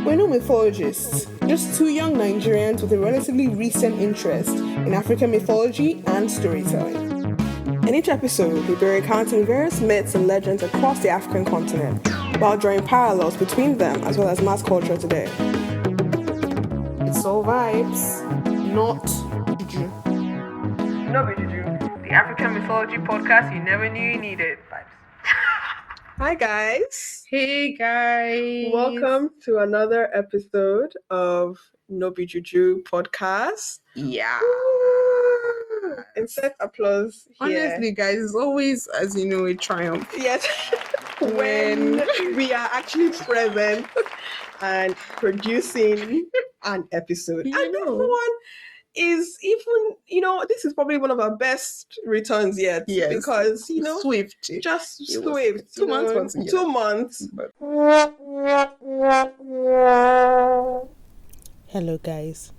We're no mythologists, just two young Nigerians with a relatively recent interest in African mythology and storytelling. In each episode, we'll be recounting various myths and legends across the African continent, while drawing parallels between them as well as mass culture today. It's all vibes, not juju. No be juju. The African Mythology Podcast you never knew you needed. Vibes. Hi guys. Hey guys. Welcome to another episode of No Be Juju Podcast. Yeah. Woo! Insert applause here. Honestly, guys, it's always, as you know, a triumph. Yes. when we are actually present and producing an episode. You and know. this one is even, this is probably one of our best returns yet. Yes. Because, Swift. just It was swift. 2 months once again. 2 months. But... Hello guys.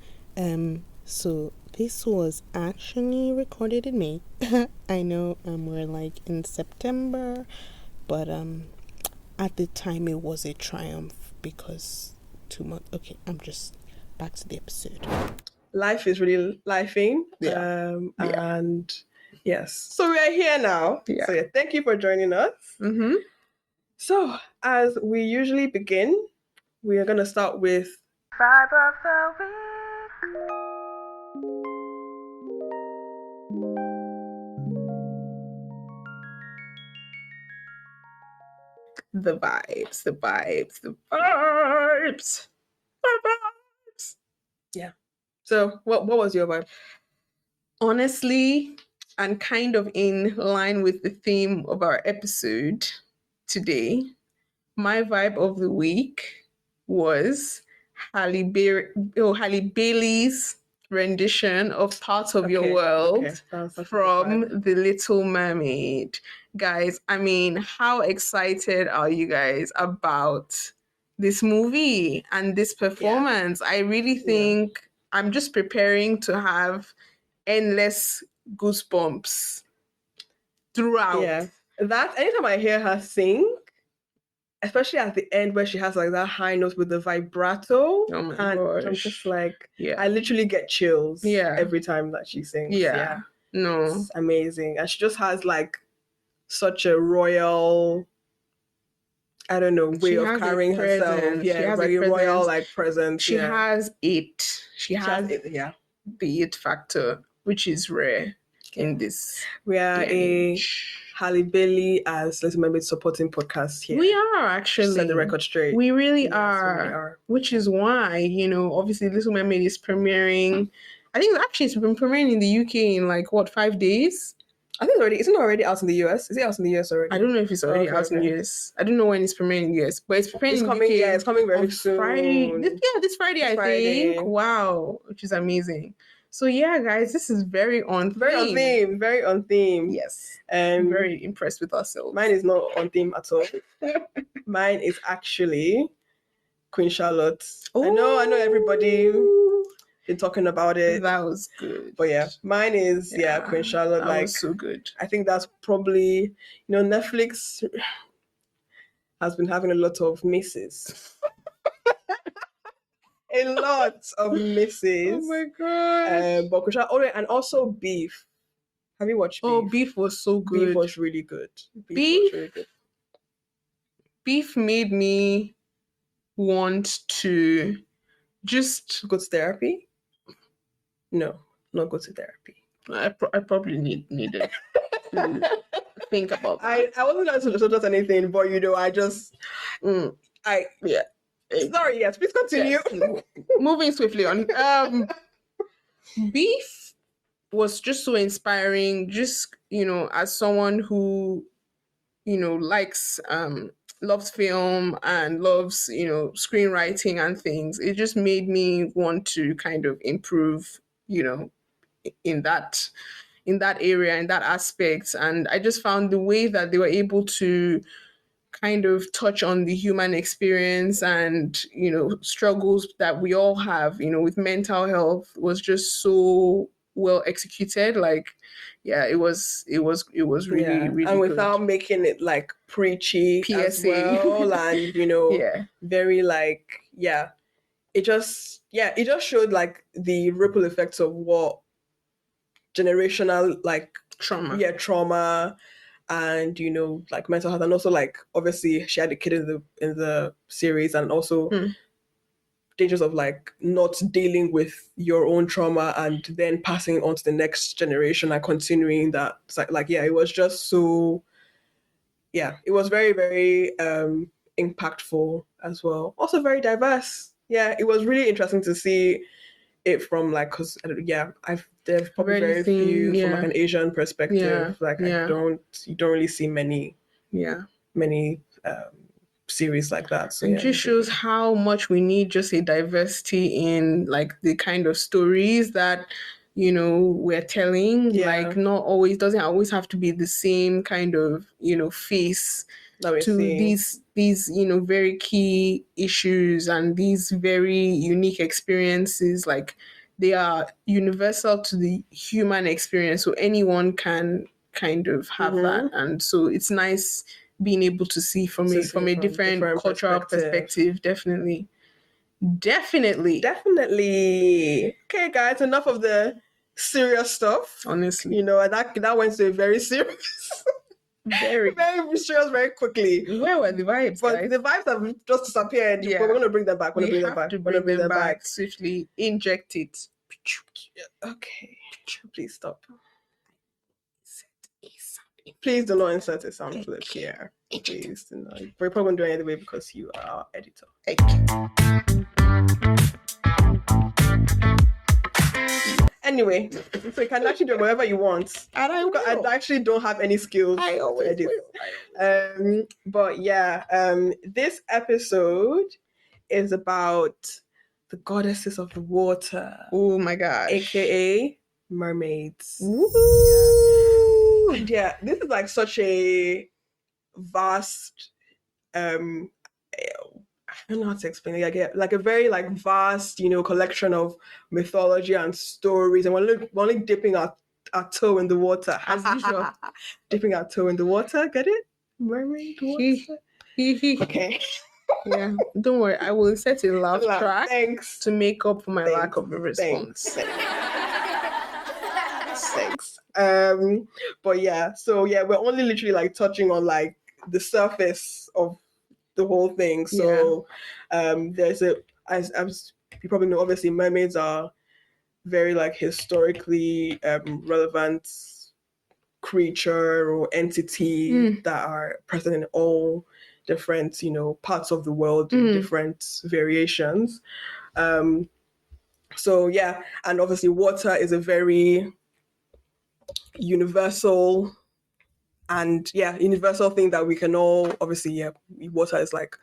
So this was actually recorded in May. I know we're like in September, but at the time it was a triumph because 2 months. Okay, I'm just back to the episode. Life is really lifing. And yes. So we are here now. Yeah. So thank you for joining us. Mm-hmm. So as we usually begin, we are gonna start with Vibe of the Week. The vibes. Yeah. So what was your vibe? Honestly, and kind of in line with the theme of our episode today, my vibe of the week was Halle Bailey's rendition of Part of Your World from The Little Mermaid. Guys, I mean, how excited are you guys about this movie and this performance? I really think I'm just preparing to have endless goosebumps throughout. Yeah. That anytime I hear her sing, especially at the end where she has like that high note with the vibrato, Oh my and gosh. I'm just like, Yeah. I literally get chills Yeah. every time that she sings. Yeah. No. It's amazing. And she just has like such a royal, I don't know, way She of has a carrying herself. presence. She Yeah, has a very royal presence. like presence. She yeah. has it. She has it. Yeah. the it factor, which is rare in this. We are day and a age. Halle Bailey as Little Mermaid supporting podcast here. We are actually. Set the record straight. We really Yes, are. we are. Which is why, obviously Little Mermaid is premiering. I think actually it's been premiering in the UK in 5 days? I think isn't it already out in the US? Is it out in the US already? I don't know if it's already out in the US. I don't know when it's premiering in the US, but it's premiering in the UK. Yeah, it's coming very on soon. Friday. This Friday, I think. Wow, which is amazing. So yeah, guys, this is very on theme. Very on theme. Yes. I'm very impressed with ourselves. Mine is not on theme at all. Mine is actually Queen Charlotte. Ooh. I know everybody been talking about it. That was good. But yeah, mine is Queen Charlotte. That was so good. I think that's probably Netflix has been having a lot of misses. A lot of misses. Oh my god! But Queen Charlotte, and also Beef. Have you watched Beef? Oh, Beef was so good. Beef was really good. Beef was really good. Beef made me want to just go to therapy. No, not go to therapy. I probably needed to think about that. I wasn't going to suggest anything, but I just sorry, yes, please continue. Yes. Moving swiftly on. Beef was just so inspiring, just as someone who likes loves film and loves screenwriting and things. It just made me want to kind of improve in that area, in that aspect. And I just found the way that they were able to kind of touch on the human experience and struggles that we all have with mental health was just so well executed. It was really really and without good. making it like preachy PSA as well, and very it just showed like the ripple effects of what generational like trauma and like mental health, and also like obviously she had a kid in the series, and also dangers of like not dealing with your own trauma and then passing it on to the next generation and continuing that. It's like it was just so it was very, very impactful as well, also very diverse. It was really interesting to see it from like, because there's probably very few from like an Asian perspective. You don't really see many series like that. So it just shows how much we need just a diversity in like the kind of stories that we're telling. Like not always, doesn't always have to be the same kind of face to these very key issues and these very unique experiences. Like they are universal to the human experience, so anyone can kind of have that. And so it's nice being able to see from a different cultural perspective. Definitely. Okay, guys, enough of the serious stuff. Honestly, and that went to a very serious, very very serious, very quickly. Where were the vibes, but guys? The vibes have just disappeared. But we're going to bring them back. We have to bring them back. Swiftly inject it. Okay, please stop. Please do not insert a sound clip here. Please do not. We're probably going to do it anyway because you are our editor. Anyway, so you can actually do whatever you want. And I actually don't have any skills to edit. But this episode is about the goddesses of the water. Oh my gosh. AKA mermaids. Woo! And this is like such a vast I don't know how to explain it. I get like a very like vast, collection of mythology and stories, and we're only dipping our toe in the water as usual. Dipping our toe in the water, get it? Mermaid water. Okay. Yeah, don't worry. I will set a laugh track. Thanks. To make up for my lack of a response. Thanks. But so we're only literally like touching on like the surface of the whole thing. So there's as you probably know, obviously mermaids are very like historically relevant creature or entity that are present in all different parts of the world in different variations. And obviously water is a very universal thing that we can all obviously water is like,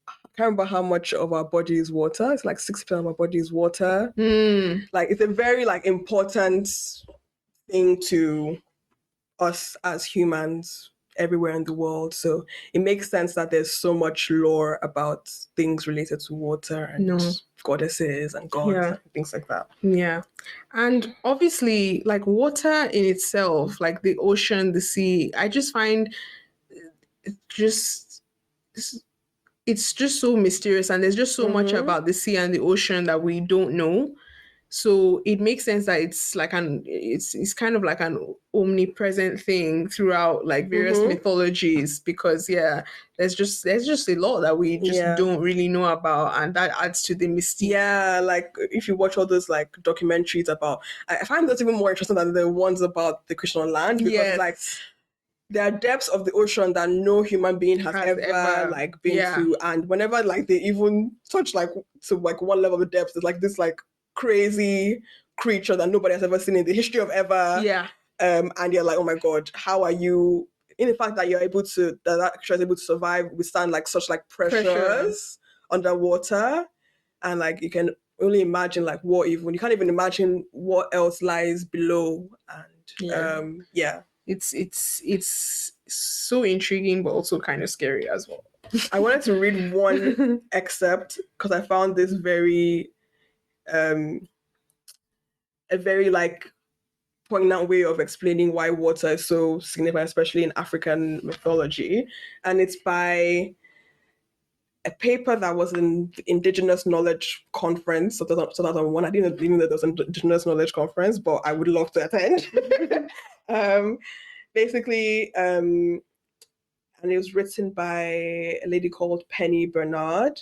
I can't remember how much of our body is water. It's like 60% of our body is water. Like it's a very like important thing to us as humans everywhere in the world. So it makes sense that there's so much lore about things related to water and goddesses and gods and things like that. Yeah. And obviously like water in itself, like the ocean, the sea, I just find it's just so mysterious, and there's just so much about the sea and the ocean that we don't know. So it makes sense that it's like it's kind of like an omnipresent thing throughout like various mythologies, because there's just a lot that we just don't really know about, and that adds to the mystique. Yeah, like if you watch all those like documentaries about, I find that even more interesting than the ones about the Christian land, because like there are depths of the ocean that no human being has ever like been to, and whenever like they even touch like to like one level of the depths, it's like this like crazy creature that nobody has ever seen in the history of ever. And you're like, oh my god, how are you in the fact that you're able to that creature is able to survive, withstand like such like pressures underwater, and like you can only imagine like you can't even imagine what else lies below. And it's so intriguing but also kind of scary as well. I wanted to read one excerpt because I found this very a very like poignant way of explaining why water is so significant, especially in African mythology. And it's by a paper that was in the Indigenous Knowledge Conference of 2001. I didn't even know there was an Indigenous Knowledge Conference, but I would love to attend. Basically, and it was written by a lady called Penny Bernard.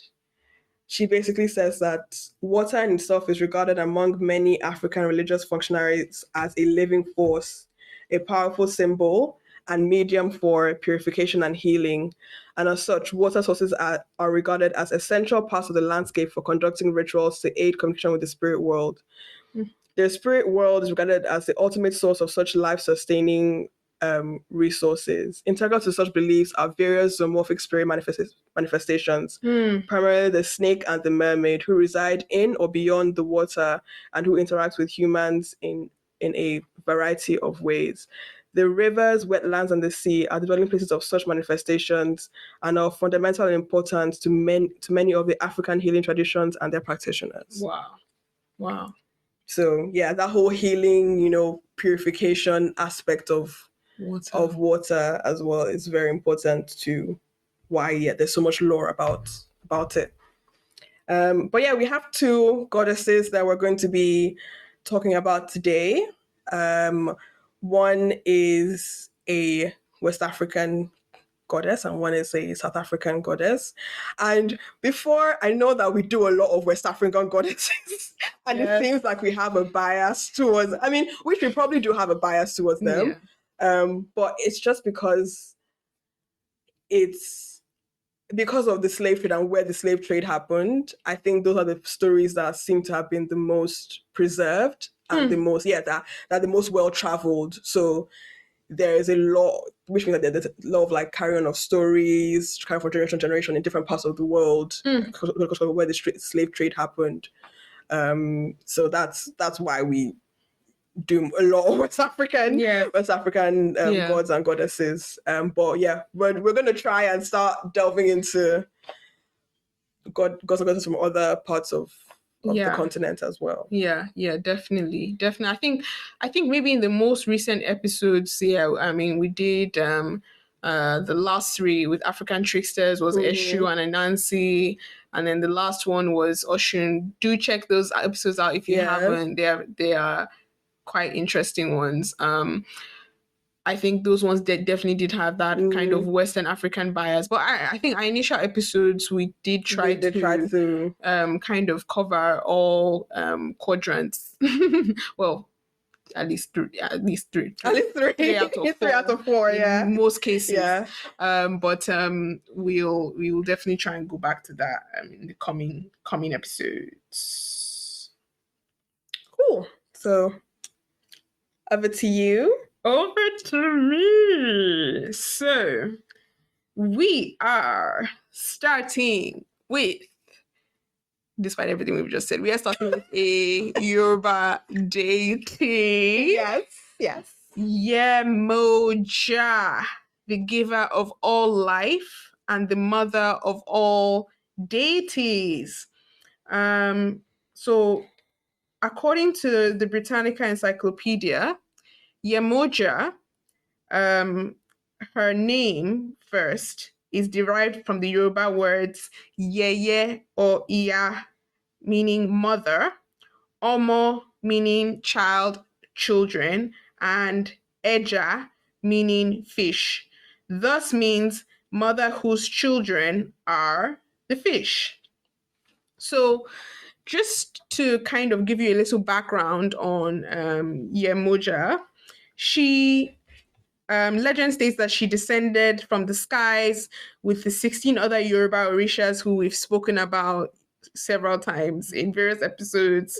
She basically says that water in itself is regarded among many African religious functionaries as a living force, a powerful symbol, and medium for purification and healing. And as such, water sources are regarded as essential parts of the landscape for conducting rituals to aid communication with the spirit world. The spirit world is regarded as the ultimate source of such life-sustaining resources. Integral to such beliefs are various zoomorphic spirit manifestations, primarily the snake and the mermaid, who reside in or beyond the water and who interact with humans in a variety of ways. The rivers, wetlands, and the sea are the dwelling places of such manifestations and are of fundamental importance to many of the African healing traditions and their practitioners. Wow. So yeah, that whole healing, purification aspect of water as well is very important to why there's so much lore about it. But yeah, we have two goddesses that we're going to be talking about today. One is a West African goddess and one is a South African goddess. And before, I know that we do a lot of West African goddesses and It seems like we have a bias towards, which we probably do have a bias towards them. But it's just because of the slave trade and where the slave trade happened. I think those are the stories that seem to have been the most preserved and the most, that the most well-traveled. So there is a lot, which means that there's a lot of like carry on of stories, carry from generation to generation in different parts of the world because of where the slave trade happened. So that's why we do a lot of West African gods and goddesses. But yeah, we're going to try and start delving into gods and goddesses from other parts of the continent as well. Yeah, definitely. I think maybe in the most recent episodes, we did the last three with African tricksters was Eshu and Anansi, and then the last one was Oshun. Do check those episodes out if you haven't. They are quite interesting ones. I think those ones definitely did have that kind of Western African bias. But I think our initial episodes, we did try to kind of cover all quadrants. Well, at least three. At least three. 3 out of 4. 3 out of 4, in most cases. Yeah. But we'll definitely try and go back to that in the coming episodes. Cool. So over to you. Over to me. So we are starting with, despite everything we've just said, we are starting with a Yoruba deity. Yes. Yemoja, the giver of all life and the mother of all deities. So according to the Britannica Encyclopedia, Yemoja, her name first is derived from the Yoruba words yeye or iya, meaning mother, omo, meaning child, children, and eja, meaning fish. Thus means mother whose children are the fish. So just to kind of give you a little background on Yemoja, she legend states that she descended from the skies with the 16 other Yoruba Orishas who we've spoken about several times in various episodes.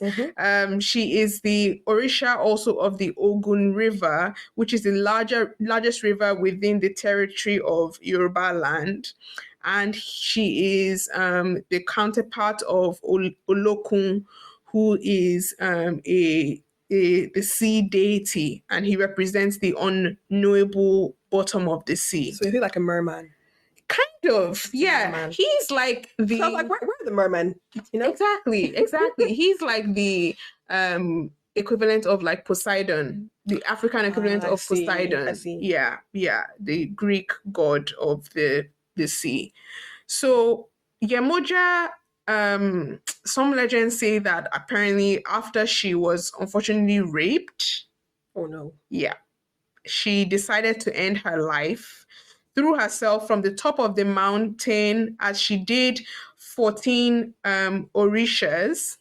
She is the Orisha also of the Ogun River, which is the largest river within the territory of Yoruba land. And she is the counterpart of Olokun, who is the sea deity, and he represents the unknowable bottom of the sea. So is he like a merman? Kind of, yeah. Merman. He's like the. So I was like, where are the mermen? Exactly. He's like the equivalent of like Poseidon, the African equivalent of Poseidon. I see. Yeah, the Greek god of the sea. So Yemoja, some legends say that apparently after she was unfortunately raped, Oh no. yeah, she decided to end her life, threw herself from the top of the mountain as she did 14 Orishas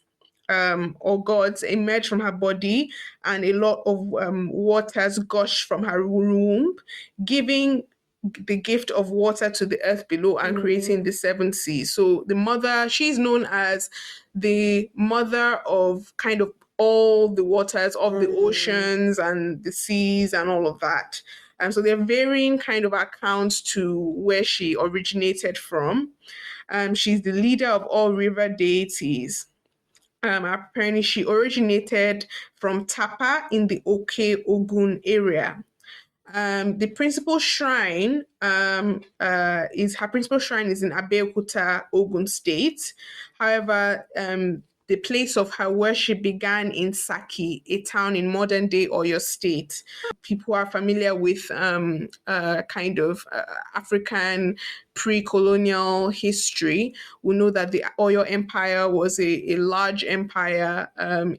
or gods emerged from her body, and a lot of waters gushed from her womb, giving the gift of water to the earth below and creating the seven seas. So the mother, she's known as the mother of kind of all the waters of the oceans and the seas and all of that. And so there are varying kind of accounts to where she originated from. She's the leader of all river deities. Apparently, she originated from Tapa in the Oke Ogun area. The principal shrine is her principal shrine is in Abeokuta, Ogun State. However, the place of her worship began in Saki, a town in modern day Oyo State. People are familiar with kind of African pre-colonial history. We know that the Oyo Empire was a large empire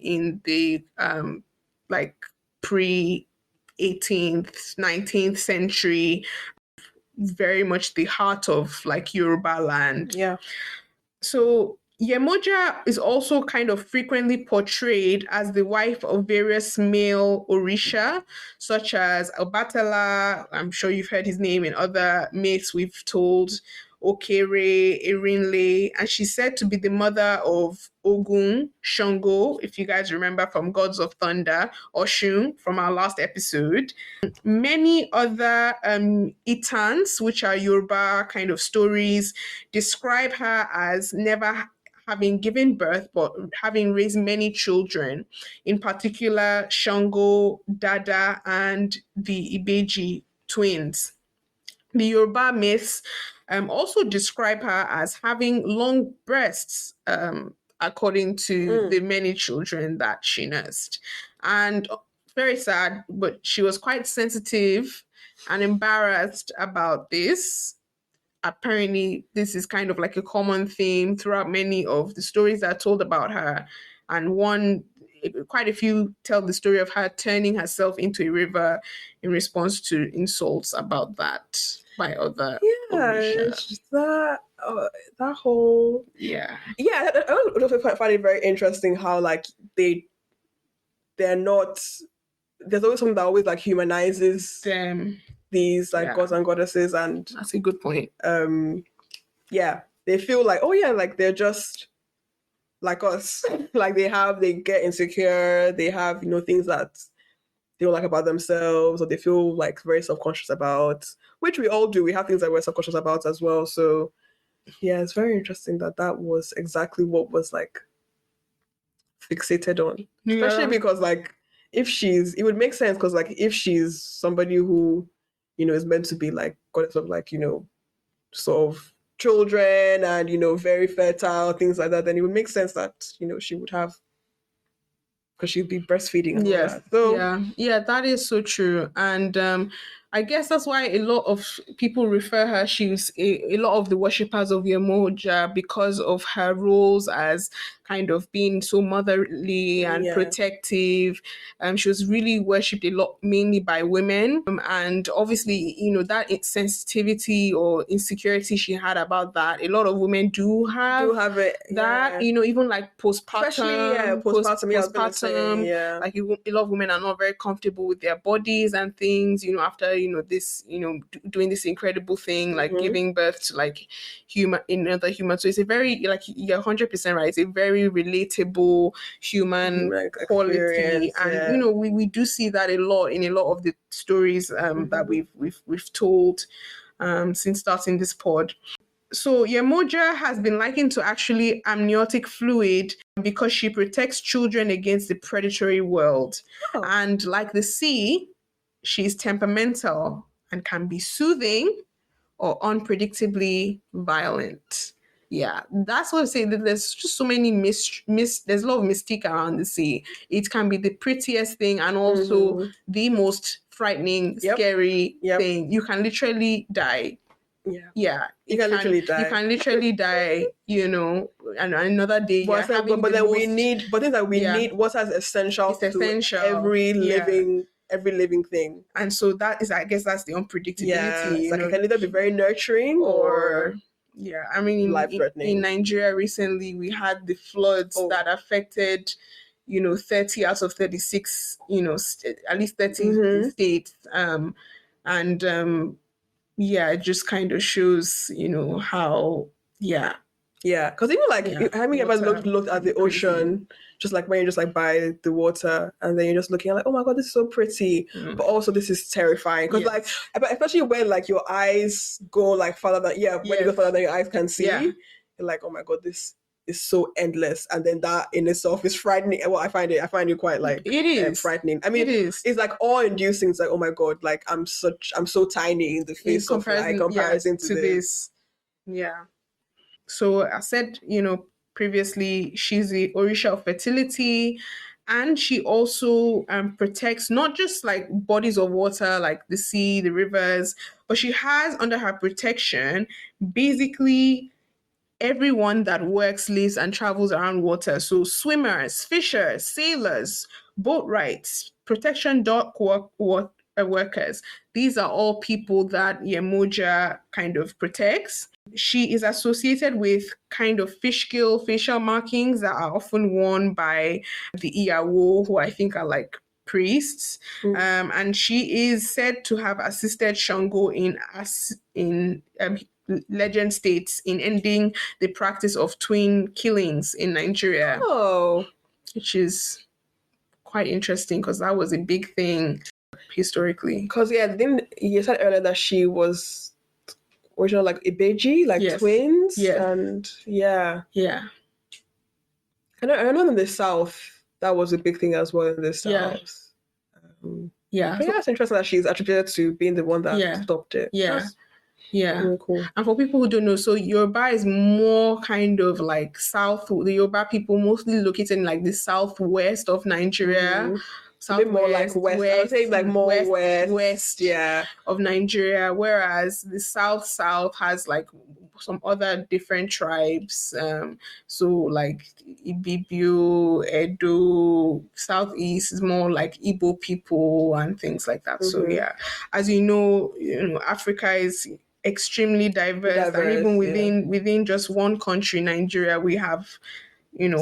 in the like pre 18th, 19th century, very much the heart of like Yoruba land. Yeah. So Yemoja is also kind of frequently portrayed as the wife of various male Orisha, such as Obatala. I'm sure you've heard his name in other myths we've told. Okere, Erinle, and she's said to be the mother of Ogun, Shango, if you guys remember from Gods of Thunder, Oshun from our last episode. Many other Itans, which are Yoruba kind of stories, describe her as never having given birth, but having raised many children, in particular Shango, Dada, and the Ibeji twins. The Yoruba myths also describe her as having long breasts, according to the many children that she nursed. And very sad, but she was quite sensitive and embarrassed about this. Apparently, this is kind of like a common theme throughout many of the stories that are told about her. And quite a few tell the story of her turning herself into a river in response to insults about that by other Orisha. It's just that whole Yeah. I also find it very interesting how like they're not. There's always something that always like humanizes Them. these like gods and goddesses, and That's a good point. they feel like, oh yeah, like they're just like us. Like they get insecure, they have, things that they don't like about themselves, or they feel like very self-conscious about, which we all do. We have things that we're self-conscious about as well. So yeah, it's very interesting that was exactly what was like fixated on. Especially because like it would make sense, because like if she's somebody who, is meant to be like goddess of like, sort of children and, very fertile, things like that, then it would make sense that, she would have, because she'd be breastfeeding and all that. So yeah, that is so true. And I guess that's why a lot of people refer her, she's a lot of the worshippers of Yemoja, because of her roles as kind of being so motherly and protective. She was really worshipped a lot, mainly by women. And obviously, that sensitivity or insecurity she had about that, a lot of women do have it. That, even like postpartum. Especially, postpartum. Like a lot of women are not very comfortable with their bodies and things, after, this, doing this incredible thing, like giving birth to like another human. So it's a very, like, you're 100% right. It's a very relatable human quality. And, we do see that a lot in a lot of the stories that we've told since starting this pod. So Yemoja has been likened to actually amniotic fluid because she protects children against the predatory world. Oh. And like the sea, she's temperamental and can be soothing or unpredictably violent. Yeah, that's what I say. That there's just so many there's a lot of mystique around the sea. It can be the prettiest thing and also the most frightening, scary thing. You can literally die Yeah, You can literally die. You can literally die, and another day you're But, having but the then most, but things that we yeah. need water is essential It's to essential. every Yeah. living thing. And so that is, I guess that's the unpredictability. Yeah, it's like it can either be very nurturing or yeah. I mean, life-threatening. in Nigeria recently, we had the floods that affected, 30 out of 36, at least 30 states. Yeah, it just kind of shows, how, yeah, because even like having ever looked at the ocean, just like when you're just like by the water and then you're just looking at like, oh my god, this is so pretty, but also this is terrifying because like, especially when like your eyes go like farther than when you go farther than your eyes can see, you're like, oh my god, this is so endless, and then that in itself is frightening. Well, I find it quite like it is frightening. I mean, it's like awe-inducing. It's like, oh my god, like I'm so tiny in the face of like comparison to this. Yeah. So I said, previously, she's the Orisha of fertility, and she also protects not just like bodies of water, like the sea, the rivers, but she has under her protection basically everyone that works, lives, and travels around water. So swimmers, fishers, sailors, boat rights, protection dock workers. These are all people that Yemoja kind of protects. She is associated with kind of fish gill facial markings that are often worn by the Iyawo, who I think are like priests. And she is said to have assisted Shango in legend states in ending the practice of twin killings in Nigeria. Oh, which is quite interesting because that was a big thing historically. Because then you said earlier that she was original like Ibeji, like twins, and yeah. I know in the South that was a big thing as well in the South. Yeah, but that's interesting that she's attributed to being the one that stopped it. Yeah. Really cool. And for people who don't know, so Yoruba is more kind of like south. The Yoruba people mostly located in like the southwest of Nigeria. A bit more like west. I would say like more west of Nigeria, whereas the south has like some other different tribes. So like Ibibio, Edo, southeast is more like Igbo people and things like that. So as you know, Africa is extremely diverse, and even within just one country, Nigeria, we have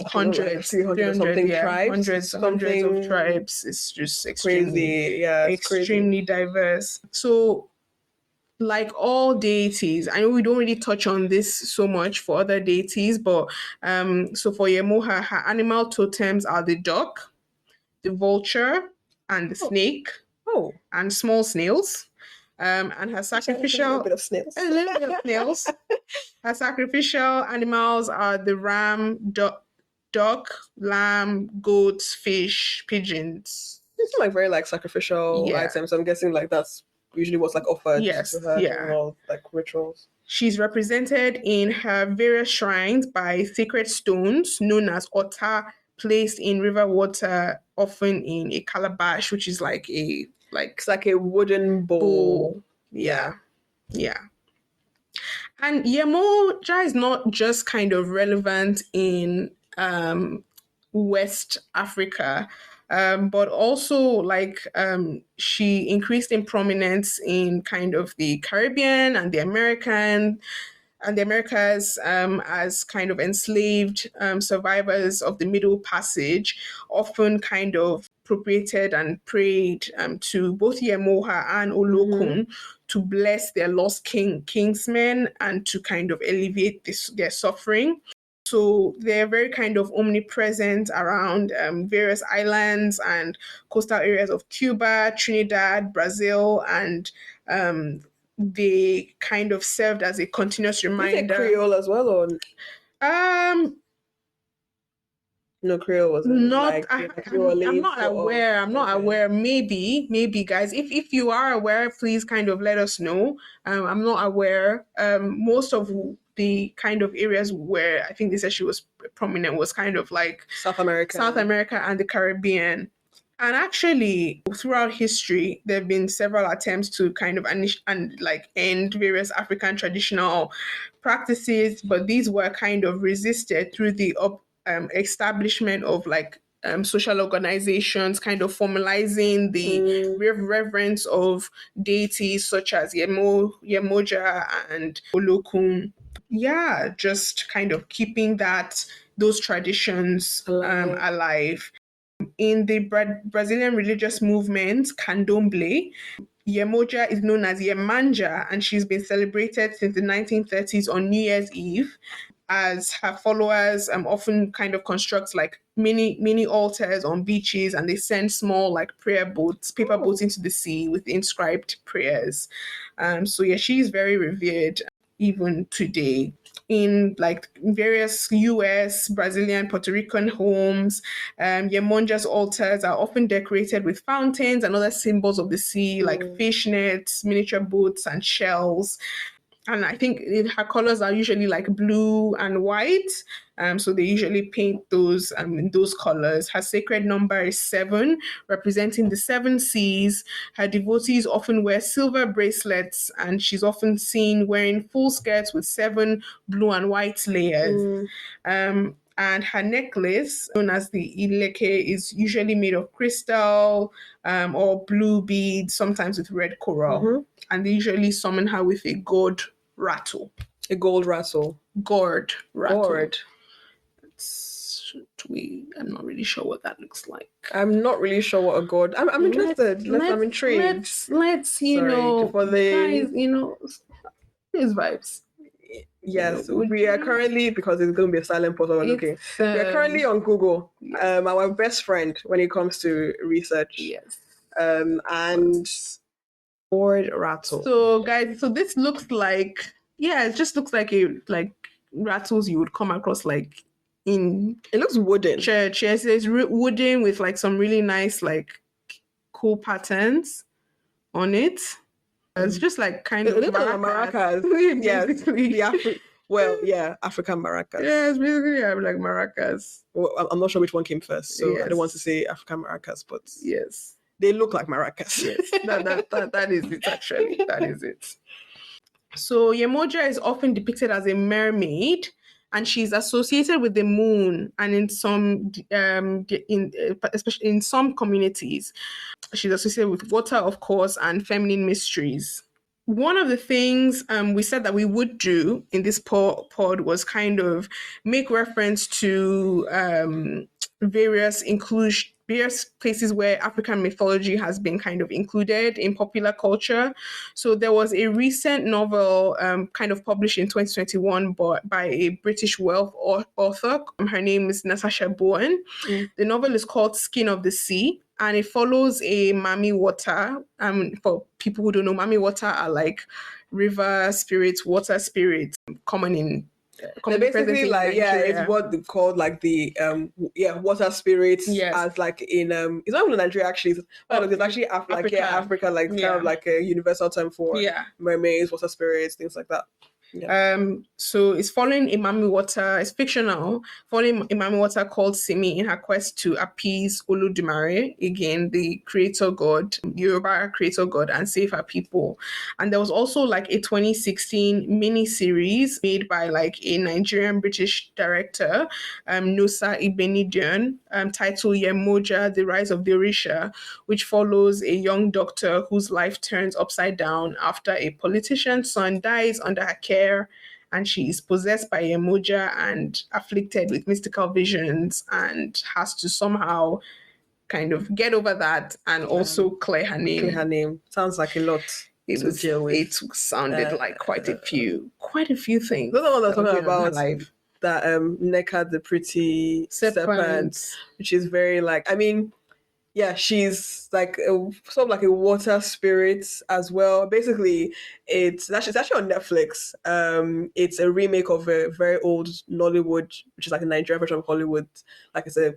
hundreds, like 300 tribes, hundreds of tribes. It's just extremely diverse. So like all deities, I know we don't really touch on this so much for other deities, but so for Yemoja, her animal totems are the duck, the vulture, and the snake, and small snails. And her sacrificial a little bit of snails. Her sacrificial animals are the ram, duck, lamb, goats, fish, pigeons. It's like very like sacrificial items. I'm guessing like that's usually what's like offered to her during all like rituals. She's represented in her various shrines by sacred stones known as ota, placed in river water, often in a calabash, which is like it's like a wooden bowl. Yeah. And Yemoja is not just kind of relevant in West Africa, but also like she increased in prominence in kind of the Caribbean and the Americas as kind of enslaved survivors of the Middle Passage, often kind of appropriated and prayed to both Yemoja and Olokun to bless their lost kingsmen and to kind of alleviate their suffering. So they're very kind of omnipresent around various islands and coastal areas of Cuba, Trinidad, Brazil, and they kind of served as a continuous reminder. Is it Creole as well, or no? Creole wasn't. Not. I'm not aware. I'm not aware. Maybe, guys. If you are aware, please kind of let us know. I'm not aware. Most of the kind of areas where I think they said she was prominent was kind of like South America and the Caribbean. And actually, throughout history, there have been several attempts to kind of end various African traditional practices, but these were kind of resisted through the establishment of social organizations, kind of formalizing the reverence of deities such as Yemoja and Olokun. Yeah, just kind of keeping those traditions alive. In the Brazilian religious movement, Candomblé, Yemoja is known as Yemanja, and she's been celebrated since the 1930s on New Year's Eve. As her followers often kind of construct like mini altars on beaches, and they send small like prayer boats, paper boats into the sea with inscribed prayers. So yeah, she's very revered even today. In like various US, Brazilian, Puerto Rican homes, Yemonja's altars are often decorated with fountains and other symbols of the sea, like fish nets, miniature boats, and shells. And I think her colors are usually like blue and white. So they usually paint those in those colors. Her sacred number is 7, representing the 7 seas. Her devotees often wear silver bracelets, and she's often seen wearing full skirts with 7 blue and white layers. And her necklace, known as the ileke, is usually made of crystal or blue beads, sometimes with red coral. And they usually summon her with a gourd rattle. A gold rattle. Gourd rattle. Gourd. I'm not really sure what that looks like. I'm not really sure what a gourd. I'm interested. I'm intrigued. Let's for the guys, these vibes. Yes, we are currently, because it's going to be a silent pause while we're looking. We are currently on Google. Our best friend when it comes to research. Yes. And gourd rattle. So guys, this looks like, it just looks like rattles you would come across like in. It looks wooden. Church. Yes, it's wooden with like some really nice like cool patterns on it. It's just like kind of maracas. Yeah, African maracas. Yeah, it's basically like maracas. Well, I'm not sure which one came first, so I don't want to say African maracas, but yes, they look like maracas. Yes, that is it. Actually, that is it. So Yemoja is often depicted as a mermaid, and she's associated with the moon, and in some, especially in some communities, she's associated with water, of course, and feminine mysteries. One of the things we said that we would do in this pod was kind of make reference to various places where African mythology has been kind of included in popular culture. So there was a recent novel kind of published in 2021 by a British wealth author. Her name is Natasha Bowen. The novel is called Skin of the Sea, and it follows a mami wata. For people who don't know, mami wata are like river spirits, water spirits, common in. They're basically like it's what they call like the water spirits. Yes. As like in it's not even Nigeria actually. It's actually Africa, like kind of like a universal term for mermaids, water spirits, things like that. Yeah. So it's following Imami Wata. It's fictional, following Imami Wata called Simi in her quest to appease Olodumare, again the creator god, Yoruba creator god, and save her people. And there was also like a 2016 mini series made by like a Nigerian British director, Nosa Ibenidion, titled Yemoja: The Rise of the Orisha, which follows a young doctor whose life turns upside down after a politician's son dies under her care. And she is possessed by Yemoja and afflicted with mystical visions, and has to somehow kind of get over that and also clear her name. Clear her name. Sounds like a lot to deal with. It sounded like quite a few things. Those are what I'm talking about. That Neka, the pretty serpent, which is very like, I mean, yeah, she's like sort of like a water spirit as well. Basically, it's actually on Netflix. It's a remake of a very old Nollywood, which is like a Nigerian version of Hollywood. Like it's a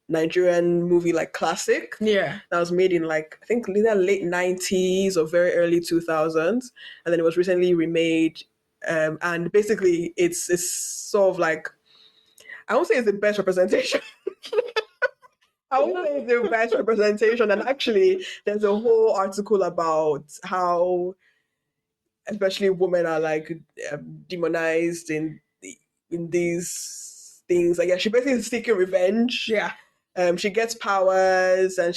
Nigerian movie, like classic. Yeah, that was made in like I think either late 90s or very early 2000s, and then it was recently remade. And basically, it's sort of like, I won't say it's the best representation. I would say the best representation. And actually, there's a whole article about how, especially women, are like demonized in these things. Like, yeah, she basically is seeking revenge. Yeah. She gets powers, and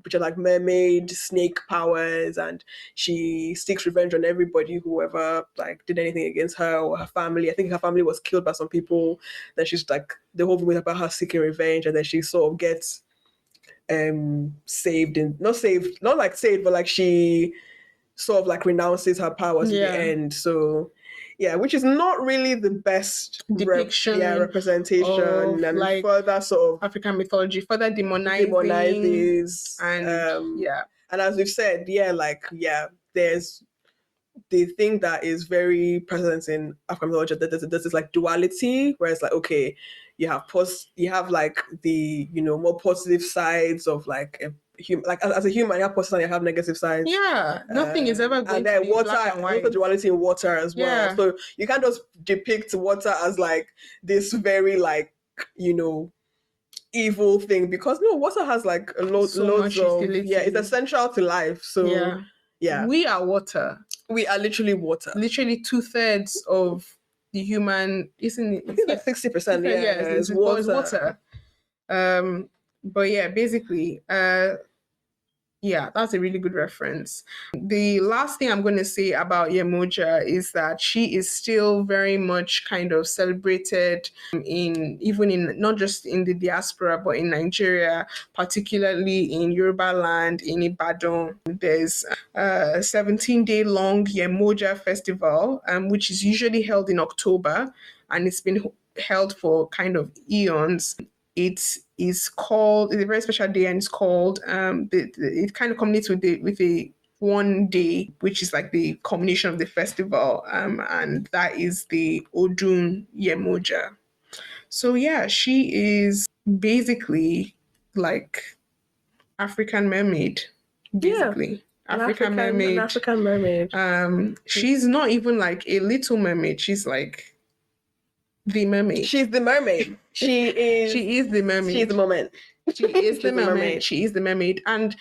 which are like mermaid, snake powers, and she seeks revenge on everybody whoever like did anything against her or her family. I think her family was killed by some people. Then she's like, the whole movie is about her seeking revenge, and then she sort of gets saved, and not like saved, but like she sort of like renounces her powers at the end. So yeah, which is not really the best depiction representation, and like further sort of African mythology, further demonizes and and as we've said, there's the thing that is very present in African mythology, that there's this like duality where it's like, okay, you have like the, you know, more positive sides of like a human, like as a human you have positive and you have negative sides. Yeah, nothing is ever going and then to be water, black and white. also duality in water as well. Yeah. So you can't just depict water as like this very like, you know, evil thing, because no, water has like loads of utility. it's essential to life. So yeah, we are water. We are literally water. Literally 2/3 of the human, isn't it? It's like 60%. Yeah, it's water. But yeah, basically, yeah, that's a really good reference. The last thing I'm going to say about Yemoja is that she is still very much kind of celebrated even in not just in the diaspora, but in Nigeria, particularly in Yoruba land, in Ibadan. There's a 17-day long Yemoja festival, which is usually held in October, and it's been held for kind of eons. It's a very special day, and it's called it kind of culminates with a one day, which is like the culmination of the festival, and that is the Odun Yemoja. So yeah, she is basically like African mermaid, basically. African mermaid. An African mermaid. She's not even like a little mermaid. She's like the mermaid. She's the mermaid. She is the mermaid. She's the moment. She is the mermaid. She is the mermaid. And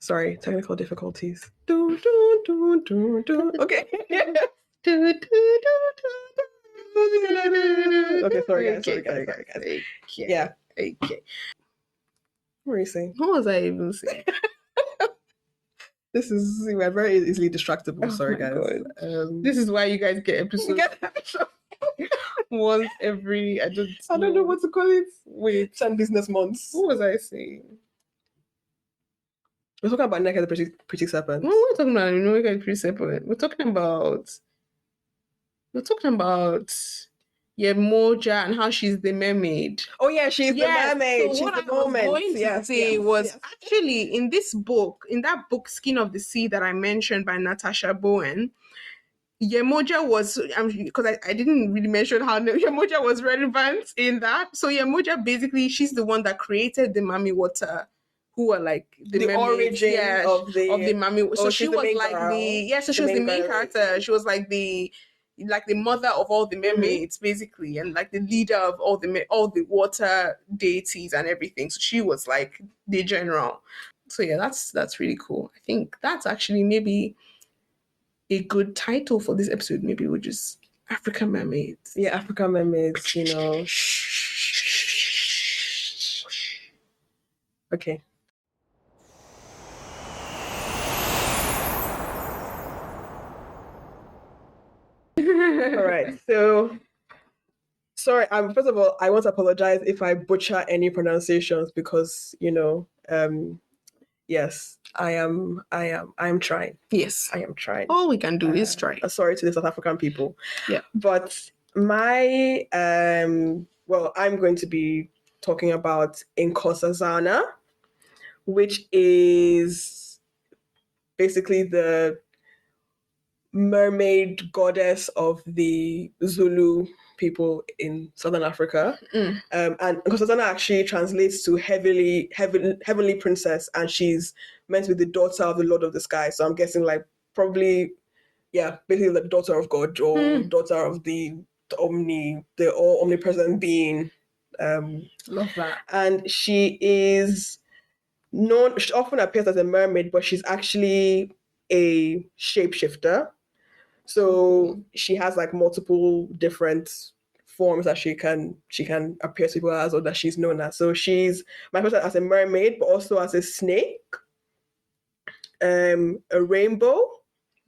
sorry, technical difficulties. Okay. Okay, sorry guys. Yeah. Okay. What were you saying? What was I even saying? We're very easily distractible. Sorry, guys. This is why you guys get episodes once every. I don't know what to call it. Wait, 10 business months. What was I saying? We're talking about Naked the Pretty Serpent. No, we're talking about Naked the Pretty Serpent. We're talking about Yemoja and how she's the mermaid. Oh yeah, she's the mermaid. So she's what the I was moment. going to say was actually in that book, Skin of the Sea, that I mentioned by Natasha Bowen, Yemoja was, because I didn't really mention how Yemoja was relevant in that. So Yemoja, basically, she's the one that created the Mami Water, who are like the origin of the Mami. So she was like she was the main character. She was like the mother of all the mermaids, basically, and like the leader of all the water deities and everything. So she was like the general. So yeah, that's really cool. I think that's actually maybe a good title for this episode. Maybe we'll just African Mermaids. Yeah, African Mermaids, you know. Okay. All right. So sorry, first of all, I want to apologize if I butcher any pronunciations, because, you know, yes, I am trying. Yes, I am trying. All we can do is try. Sorry to the South African people. Yeah. But my I'm going to be talking about Inkosazana, which is basically the mermaid goddess of the Zulu people in Southern Africa. And Inkosazana actually translates to heavenly princess, and she's meant to be the daughter of the Lord of the Sky. So I'm guessing like probably, basically the daughter of God, or daughter of the all omnipresent being. Love that. And she is known, she often appears as a mermaid, but she's actually a shapeshifter. So she has like multiple different forms that she can appear to people as, or that she's known as. So she's manifested as a mermaid, but also as a snake, a rainbow,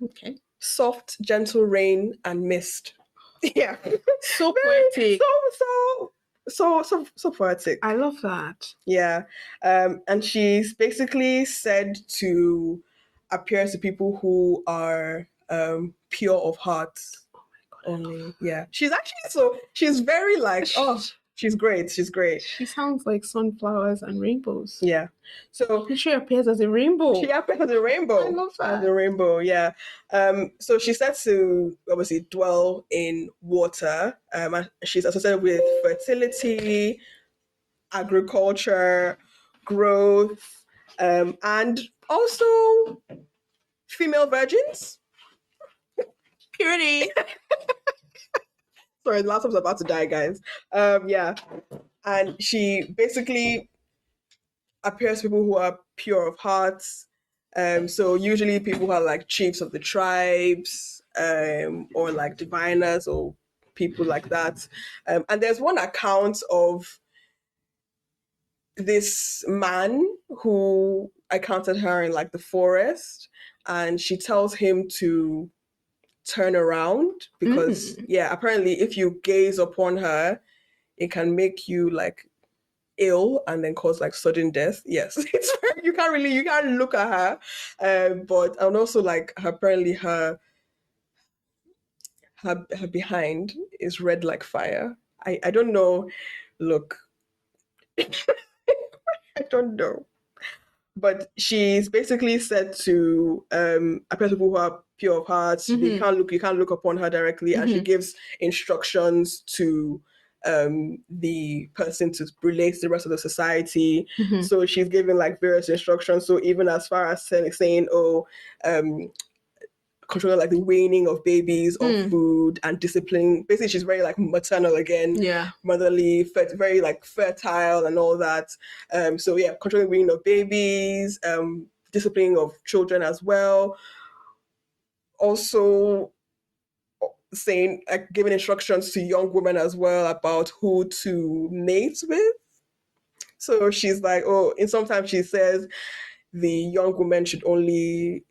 Okay. soft, gentle rain, and mist. Yeah. So poetic. So poetic. I love that. Yeah. And she's basically said to appear to people who are pure of heart. Oh my God. Only. Yeah. She's actually she's very like, she's great. She's great. She sounds like sunflowers and rainbows. Yeah. So she appears as a rainbow. She appears as a rainbow. I love that. As a rainbow, yeah. So she's said to obviously dwell in water. And she's associated with fertility, agriculture, growth, and also female virgins. Purity. Sorry, the laptop's about to die, guys. Yeah. And she basically appears to people who are pure of heart. So usually people who are like chiefs of the tribes, or like diviners or people like that. And there's one account of this man who encountered her in like the forest, and she tells him to turn around because apparently if you gaze upon her, it can make you like ill and then cause like sudden death. Yes, it's you can't look at her, but and also like apparently her behind is red like fire. I don't know. Look, I don't know. But she's basically said to appear to people who are pure of heart. You can't look upon her directly, and she gives instructions to the person to relate to the rest of the society. So she's giving like various instructions. So even as far as saying, controlling like the weaning of babies of food and discipline. Basically, she's very like maternal again, motherly, very like fertile and all that. So yeah, controlling weaning of babies, disciplining of children as well. Also saying like giving instructions to young women as well about who to mate with. So she's like, and sometimes she says the young woman should only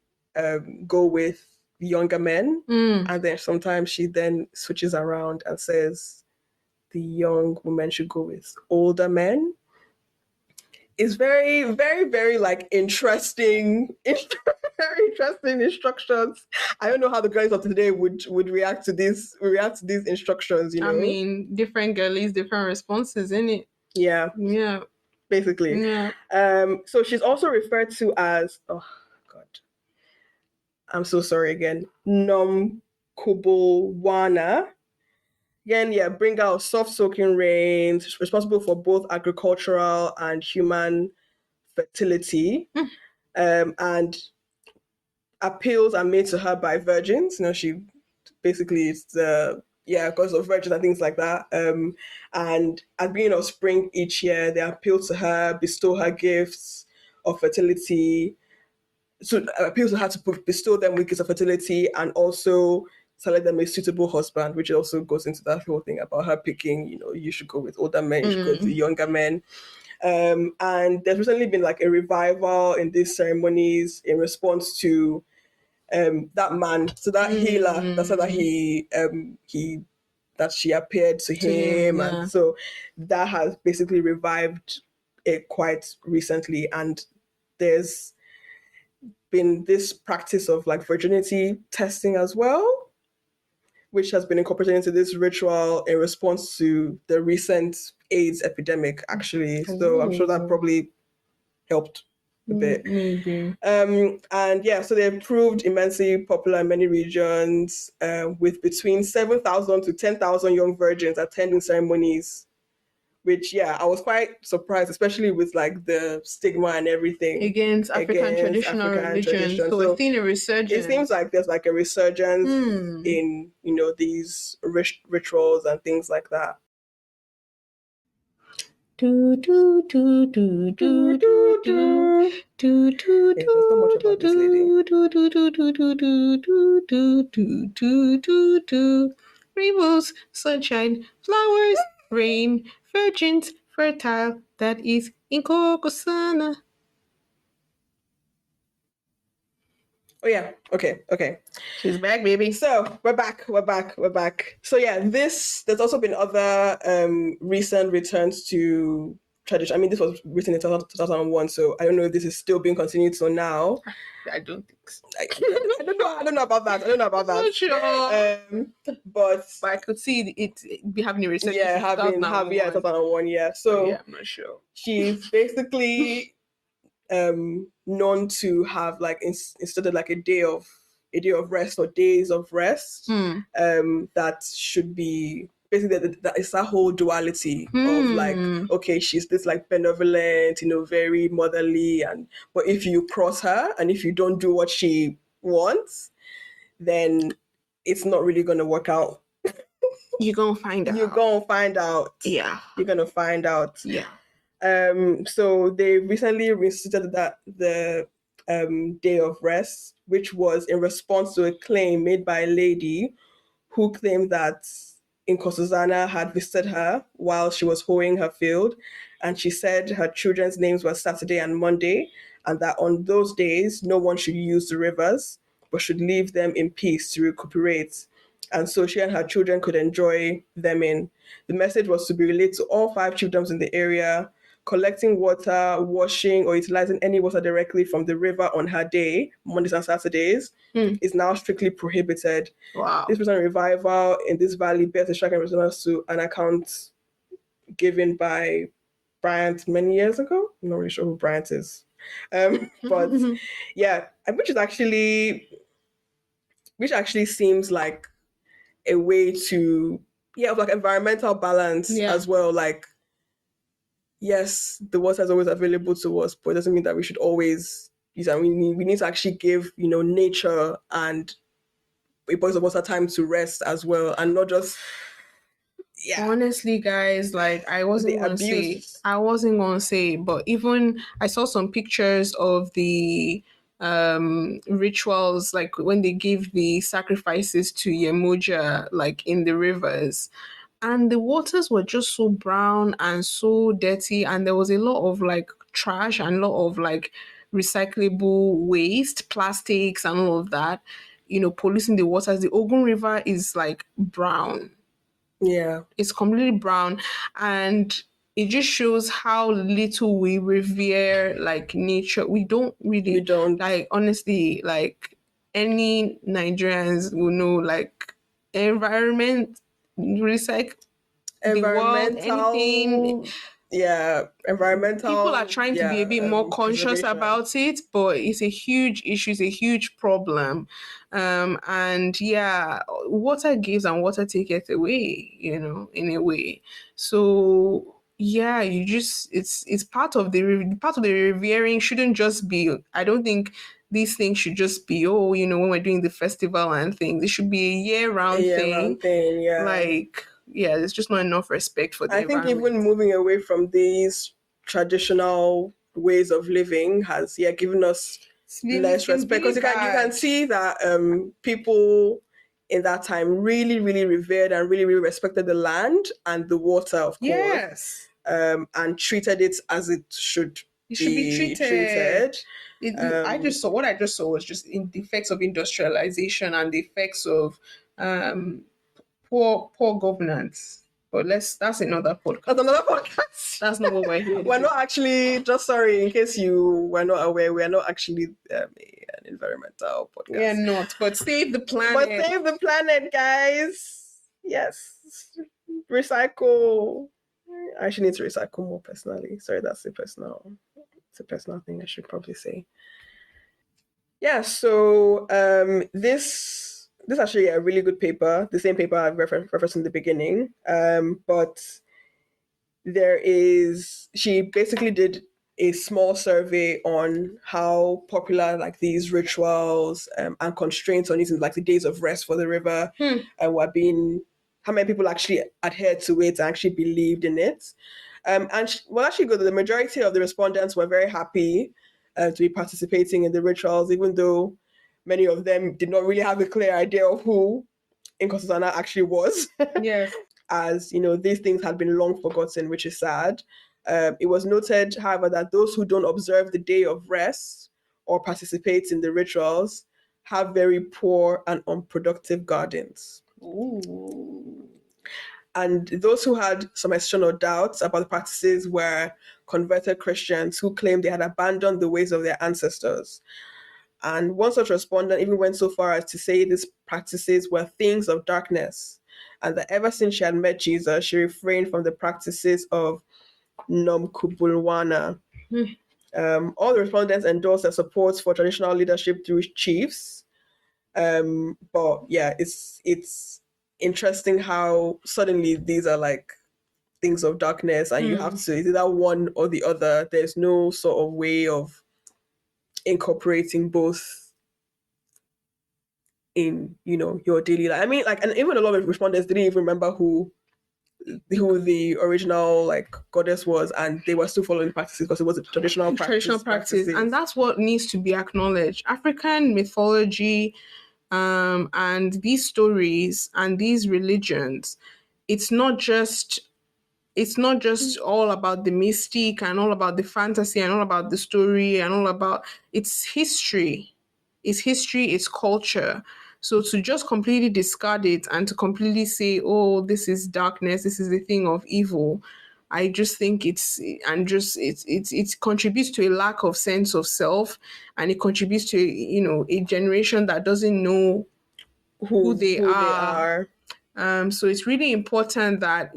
go with younger men, and then sometimes she then switches around and says the young woman should go with older men. It's very, very, very like interesting, very interesting instructions. I don't know how the girls of today would react to these instructions. I mean, different girlies, different responses, innit? Yeah. Basically. Yeah. So she's also referred to as I'm so sorry again. Kubulwana. Again, bring out soft soaking rains, responsible for both agricultural and human fertility. And appeals are made to her by virgins. She basically it's because of virgins and things like that. And at the beginning of spring each year, they appeal to her, bestow her gifts of fertility. So appeals to her to bestow them with gifts of fertility and also select them a suitable husband, which also goes into that whole thing about her picking, you should go with older men, you should go with younger men. And there's recently been like a revival in these ceremonies in response to that man, so that healer that said that that she appeared to him, and so that has basically revived it quite recently. And there's been this practice of like virginity testing as well, which has been incorporated into this ritual in response to the recent AIDS epidemic, actually. So I'm sure that probably helped a bit. Maybe. So they've proved immensely popular in many regions, with between 7,000 to 10,000 young virgins attending ceremonies, which, I was quite surprised, especially with like the stigma and everything. Against African traditional religion. So we're seeing a resurgence. It seems like there's like a resurgence in, these rituals and things like that. Do do do do do do do do do Yeah, there's not much about this lady. do do do do do do do do do do do do. Rainbows, sunshine, flowers, rain, virgins, fertile. That is Inkosazana. Oh yeah. Okay. She's back, baby. So we're back. So yeah, there's also been other recent returns to tradition. I mean, this was written in 2001, so I don't know if this is still being continued till now. I don't think so. I don't know about that. Not sure. But I could see it be having a research. yeah, having 2001. Yeah, so yeah, I'm not sure. she's basically known to have like instead of like a day of rest or days of rest, that should be basically that it's that whole duality of like, okay, she's this like benevolent, very motherly, but if you cross her and if you don't do what she wants, then it's not really gonna work out. You're gonna find out. Yeah. You're gonna find out. Yeah. So they recently reinstated that the day of rest, which was in response to a claim made by a lady who claimed that Inkosazana had visited her while she was hoeing her field, and she said her children's names were Saturday and Monday, and that on those days no one should use the rivers but should leave them in peace to recuperate. And so she and her children could enjoy them in. The message was to be relayed to all 5 chiefdoms in the area. Collecting water, washing, or utilizing any water directly from the river on her day, Mondays and Saturdays, is now strictly prohibited. Wow. This recent revival in this valley bears a striking resemblance to an account given by Bryant many years ago. I'm not really sure who Bryant is. But yeah, which actually seems like a way to, of like environmental balance as well. Like, yes, the water is always available to us, but it doesn't mean that we should always use it. We need to actually give, nature and a bodies of water time to rest as well, and not just. Yeah. Honestly, guys, like I wasn't gonna say, but even I saw some pictures of the rituals, like when they give the sacrifices to Yemoja, like in the rivers. And the waters were just so brown and so dirty, and there was a lot of like trash and a lot of like recyclable waste, plastics and all of that, polluting the waters. The Ogun River is like brown. Yeah. It's completely brown, and it just shows how little we revere like nature. We don't like, honestly, like any Nigerians will know like environment, recycle, environmental, anything. Yeah, environmental. People are trying to be a bit more conscious about it, but it's a huge issue. It's a huge problem. And water gives and water taketh away, in a way. So yeah, it's part of the revering. Shouldn't just be, I don't think these things should just be, when we're doing the festival and things. It should be a year-round thing. Yeah. Like, yeah, there's just not enough respect for the environment. I think even moving away from these traditional ways of living has given us less respect, because you can see that people in that time really, really revered and really, really respected the land and the water, of course. Yes. And treated it as it should. It should be treated. I just saw was just in the effects of industrialization and the effects of poor governance. But that's another podcast. That's not what we're here. We're not actually, just sorry, in case you were not aware, we're not actually an environmental podcast. We're not, but save the planet. Guys. Yes. Recycle. I actually need to recycle more personally. Sorry, it's a personal thing I should probably say. Yeah, so this is actually a really good paper, the same paper I've referenced in the beginning. But she basically did a small survey on how popular like these rituals and constraints on using like the days of rest for the river were being, how many people actually adhered to it and actually believed in it. Well, actually, good. The majority of the respondents were very happy to be participating in the rituals, even though many of them did not really have a clear idea of who Inkosazana actually was. Yes. As these things had been long forgotten, which is sad. It was noted, however, that those who don't observe the day of rest or participate in the rituals have very poor and unproductive gardens. Ooh. And those who had some external doubts about the practices were converted Christians who claimed they had abandoned the ways of their ancestors. And one such respondent even went so far as to say these practices were things of darkness, and that ever since she had met Jesus, she refrained from the practices of Nomkubulwana. All the respondents endorsed their support for traditional leadership through chiefs. But yeah, it's interesting how suddenly these are like things of darkness, and you have to, it's either one or the other. There's no sort of way of incorporating both in your daily life. I mean, like, and even a lot of respondents didn't even remember who the original like goddess was, and they were still following practices because it was a traditional practice, and that's what needs to be acknowledged. African mythology, and these stories and these religions, it's not just all about the mystic and all about the fantasy and all about the story and all about it's history. It's culture. So to just completely discard it and to completely say, oh, this is darkness, this is a thing of evil, I just think it contributes to a lack of sense of self, and it contributes to a generation that doesn't know who they are. So it's really important that,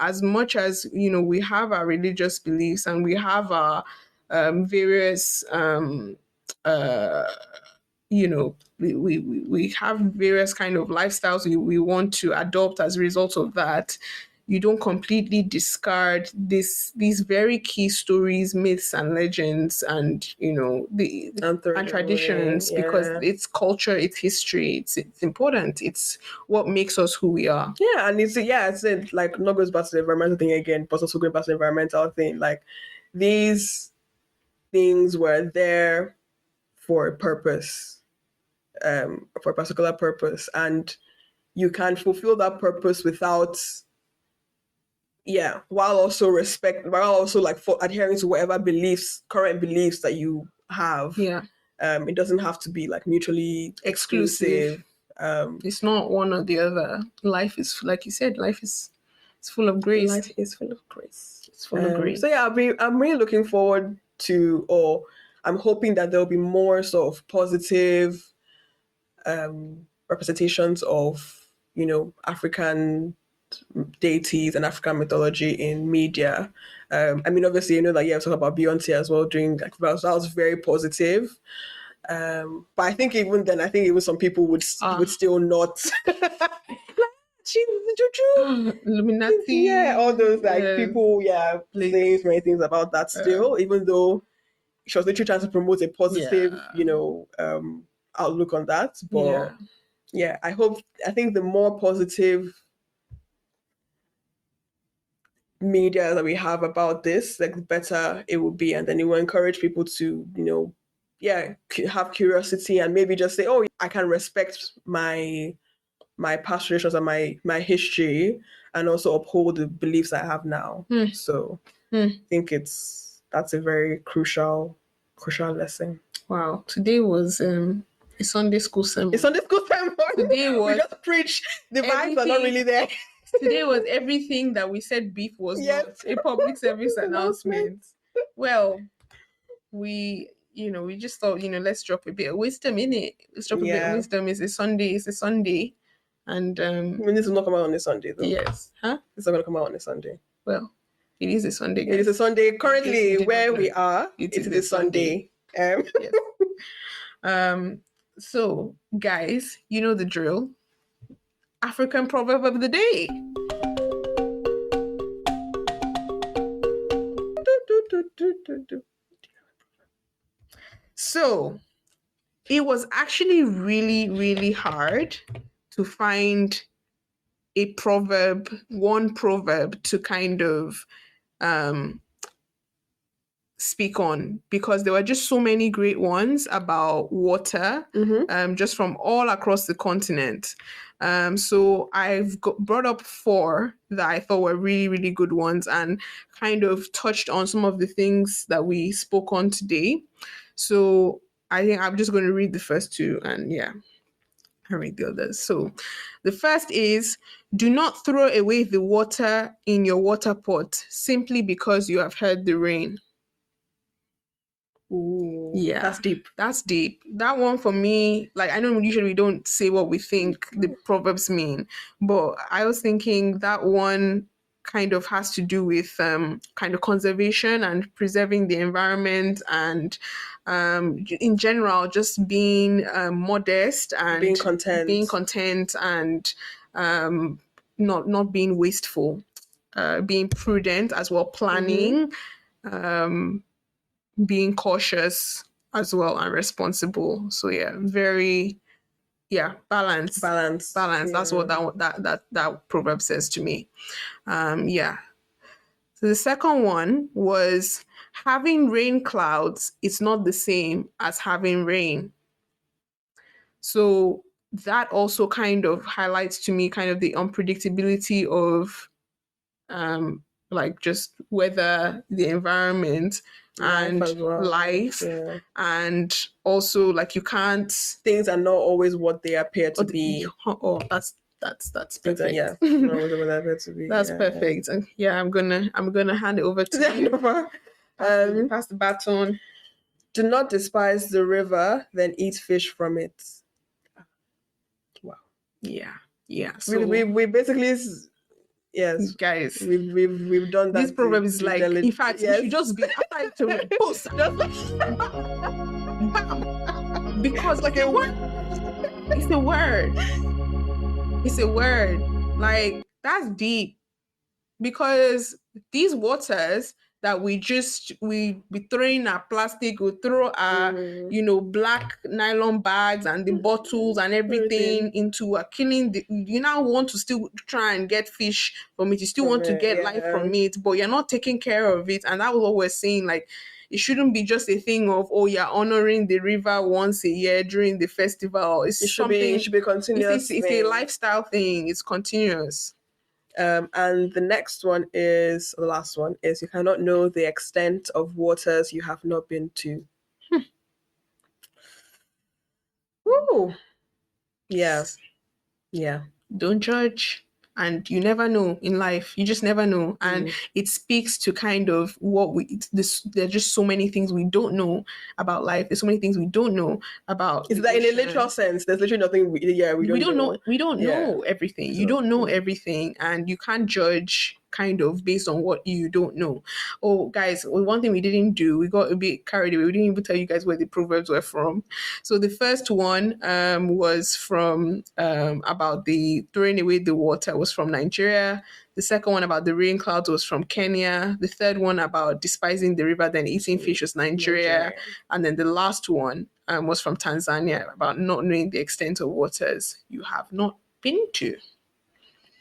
as much as, we have our religious beliefs and we have our various, we have various kind of lifestyles we want to adopt as a result of that. You don't completely discard these very key stories, myths, and legends, and and traditions, because it's culture, it's history, it's important. It's what makes us who we are. Yeah, and it's like not goes back to the environmental thing again, but also going back to the environmental thing. Like these things were there for a purpose, for a particular purpose, and you can fulfill that purpose without. Yeah, while also like for adhering to whatever current beliefs that you have. Yeah. It doesn't have to be like mutually exclusive. It's not one or the other. Life is, like you said, it's full of grace. Life is full of grace. It's full of grace. So yeah, I'm really looking forward to, or I'm hoping that there'll be more sort of positive representations of African deities and African mythology in media. I mean, obviously, that we're talking about Beyonce as well doing like that was very positive. But I think even then, some people would still not. She's Juju, Illuminati. Yeah, all those people, saying many things about that still, even though she was literally trying to promote a positive, outlook on that. But I think the more positive media that we have about this, like the better it will be, and then it will encourage people to have curiosity and maybe just say, oh, I can respect my past traditions and my history, and also uphold the beliefs I have now. So I think that's a very crucial lesson. Wow, today was a Sunday school sermon. Today was, we just preach. The vibes are not really there. Today was everything that we said beef was not a public service announcement. Well, we just thought, let's drop a bit of wisdom in it. Let's drop a bit of wisdom. It's a Sunday. And this will not come out on a Sunday though. Yes. Huh? It's not gonna come out on a Sunday. Well, it is a Sunday, guys. It is a Sunday. Currently where we are, it is a Sunday. Yes. So guys, you know the drill. African proverb of the day. So it was actually really, really hard to find one proverb to kind of speak on, because there were just so many great ones about water, just from all across the continent. So I've brought up 4 that I thought were really, really good ones, and kind of touched on some of the things that we spoke on today. So I think I'm just going to read the first 2, and I read the others. So the first is, do not throw away the water in your water pot simply because you have heard the rain. Ooh, Yeah, that's deep. That's deep. That one for me, like, I know usually we don't say what we think the proverbs mean, but I was thinking that one kind of has to do with kind of conservation and preserving the environment, and in general just being modest and being content, and not being wasteful, being prudent as well, planning, being cautious as well, and responsible. So very balance. balance. That's what that proverb says to me. So the second one was, having rain clouds is not the same as having rain. So that also kind of highlights to me kind of the unpredictability of like just weather, the environment, and life. And also, like, you can't, things are not always what they appear to be. That's perfect. Not always what they appear to be. That's perfect. And I'm gonna hand it over to you. Pass the baton. Do not despise the river, then eat fish from it. Wow. Yeah. So we basically, yes, guys, we've done that. This proverb is like, in fact, you should just be after it post, just bam, because like a word. It's a word. It's a word. Like, that's deep, because these waters that we be throwing our plastic, we throw our black nylon bags and the bottles and everything into killing you now want to still try and get fish from it, you still want to get life from it, but you're not taking care of it. And that was what we're saying, like, it shouldn't be just a thing of, you're honoring the river once a year during the festival. It should be continuous. It's a lifestyle thing. It's continuous. And the next one is, the last one is, you cannot know the extent of waters you have not been to. Woo! Yes. Yeah. Don't judge. And you never know in life. You just never know. And it speaks to kind of what there's just so many things we don't know about life. There's so many things we don't know about. Is that in a literal sense? There's literally nothing we don't know. We don't know everything. You don't know everything, and you can't judge kind of based on what you don't know. Oh, guys, one thing we didn't do, we got a bit carried away. We didn't even tell you guys where the proverbs were from. So the first one was from about the throwing away the water, was from Nigeria. The second one about the rain clouds was from Kenya. The third one about despising the river, then eating fish, was Nigeria. And then the last one was from Tanzania, about not knowing the extent of waters you have not been to.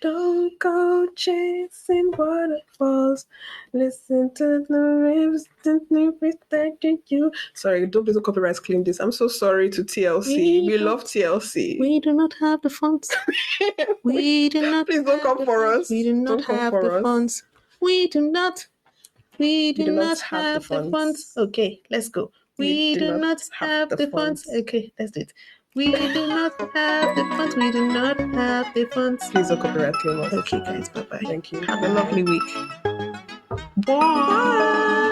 Don't go chasing waterfalls. Listen to the rivers that you. Sorry, don't please copyright claim this. I'm so sorry to TLC. We love TLC. We do not have the funds. We do not. Please don't come for us. We do not have the funds. We do not. We do not have the funds. Okay, let's go. We do not have the funds. Okay, let's do it. We do not have the funds. We do not have the funds. Please don't copyright claim us. Okay, guys. Bye-bye. Thank you. Have a lovely week. Bye.